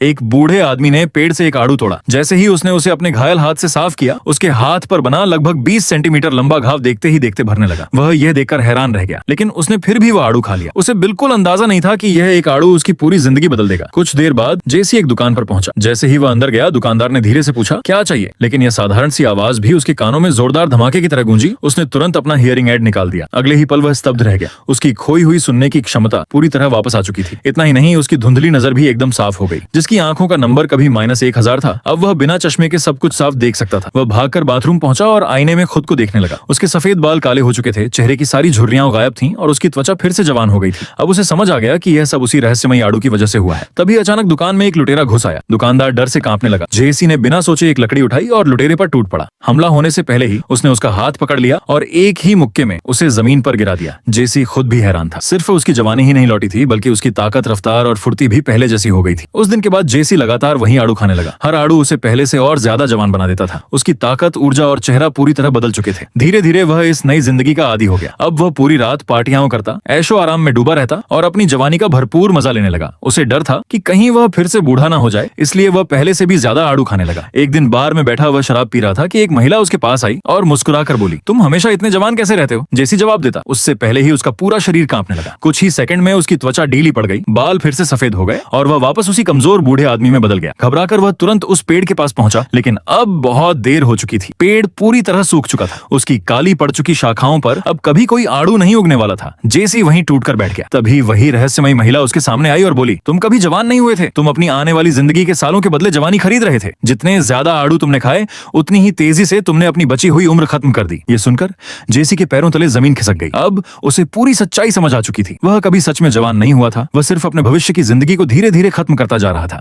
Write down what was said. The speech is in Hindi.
एक बूढ़े आदमी ने पेड़ से एक आड़ू तोड़ा। जैसे ही उसने उसे अपने घायल हाथ से साफ किया, उसके हाथ पर बना लगभग 20 सेंटीमीटर लंबा घाव देखते ही देखते भरने लगा। वह यह देखकर हैरान रह गया, लेकिन उसने फिर भी वह आड़ू खा लिया। उसे बिल्कुल अंदाजा नहीं था कि यह एक आड़ू उसकी पूरी जिंदगी बदल देगा। कुछ देर बाद जेसी एक दुकान पर पहुंचा। जैसे ही वह अंदर गया, दुकानदार ने धीरे से पूछा, क्या चाहिए? लेकिन यह साधारण सी आवाज भी उसके कानों में जोरदार धमाके की तरह गूंजी। उसने तुरंत अपना हियरिंग एड निकाल दिया। अगले ही पल वह स्तब्ध रह गया। उसकी खोई हुई सुनने की क्षमता पूरी तरह वापस आ चुकी थी। इतना ही नहीं, उसकी धुंधली नजर भी एकदम साफ हो गई। जिसकी आंखों का नंबर कभी -1000 था, अब वह बिना चश्मे के सब कुछ साफ देख सकता था। वह भागकर बाथरूम पहुंचा और आईने में खुद को देखने लगा। उसके सफेद बाल काले हो चुके थे, चेहरे की सारी झुर्रियां गायब थीं और उसकी त्वचा फिर से जवान हो गई थी। अब उसे समझ आ गया कि यह सब उसी रहस्यमयी आड़ू की वजह से हुआ है। तभी अचानक दुकान में एक लुटेरा घुस आया। दुकानदार डर से कांपने लगा। जेसी ने बिना सोचे एक लकड़ी उठाई और लुटेरे पर टूट पड़ा। हमला होने से पहले ही उसने उसका हाथ पकड़ लिया और एक ही मुक्के में उसे जमीन पर गिरा दिया। जेसी खुद भी हैरान था। सिर्फ उसकी जवानी ही नहीं लौटी थी, बल्कि उसकी ताकत, रफ्तार और फुर्ती भी पहले जैसी हो गई थी। उस दिन के बाद जेसी लगातार वही आड़ू खाने लगा। हर आड़ू उसे पहले से और ज्यादा जवान बना देता था। उसकी ताकत, ऊर्जा और चेहरा पूरी तरह बदल चुके थे। धीरे धीरे वह इस नई जिंदगी का आदी हो गया। अब वह पूरी रात पार्टियां करता, ऐशो आराम में डूबा रहता और अपनी जवानी का भरपूर मजा लेने लगा। उसे डर था कि कहीं वह फिर से बूढ़ा ना हो जाए, इसलिए वह पहले से भी ज्यादा आड़ू खाने लगा। एक दिन बार में बैठा वह शराब पी रहा था कि एक महिला उसके पास आई और मुस्कुराकर बोली, तुम हमेशा इतने जवान कैसे रहते हो? जेसी जवाब देता। उससे पहले ही उसका पूरा शरीर कांपने लगा। कुछ ही सेकंड में उसकी त्वचा ढीली पड़ गई, बाल फिर से सफेद हो गए और वह वापस उसी कमजोर बूढ़े आदमी में बदल गया। घबराकर वह तुरंत उस पेड़ के पास पहुंचा, लेकिन अब बहुत देर हो चुकी थी। पेड़ पूरी तरह सूख चुका था। उसकी काली पड़ चुकी शाखाओं पर अब कभी कोई आड़ू नहीं उगने वाला था। जेसी वहीं टूटकर बैठ गया। तभी वही रहस्यमयी महिला उसके सामने आई और बोली, तुम कभी जवान नहीं हुए थे। तुम अपनी आने वाली जिंदगी के सालों के बदले जवानी खरीद रहे थे। जितने ज्यादा आड़ू तुमने खाए, उतनी ही तेजी से तुमने अपनी बची हुई उम्र खत्म कर दी। ये सुनकर जेसी के पैरों तले जमीन खिसक गई। अब उसे पूरी सच्चाई समझ आ चुकी थी। वह कभी सच में जवान नहीं हुआ था। वह सिर्फ अपने भविष्य की जिंदगी को धीरे धीरे खत्म करता जा रहा था।